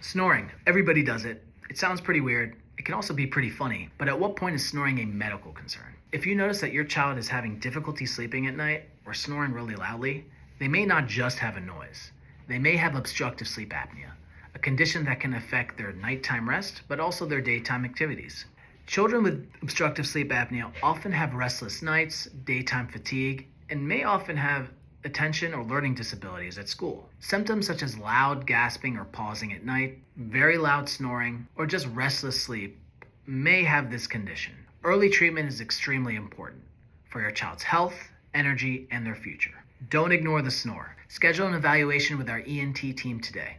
Snoring. Everybody does it. It sounds pretty weird. It can also be pretty funny. But at what point is snoring a medical concern? If you notice that your child is having difficulty sleeping at night or snoring really loudly, they may not just have a noise. They may have obstructive sleep apnea, a condition that can affect their nighttime rest, but also their daytime activities. Children with obstructive sleep apnea often have restless nights, daytime fatigue, and may often have attention or learning disabilities at school. Symptoms such as loud gasping or pausing at night, very loud snoring, or just restless sleep may have this condition. Early treatment is extremely important for your child's health, energy, and their future. Don't ignore the snore. Schedule an evaluation with our ENT team today.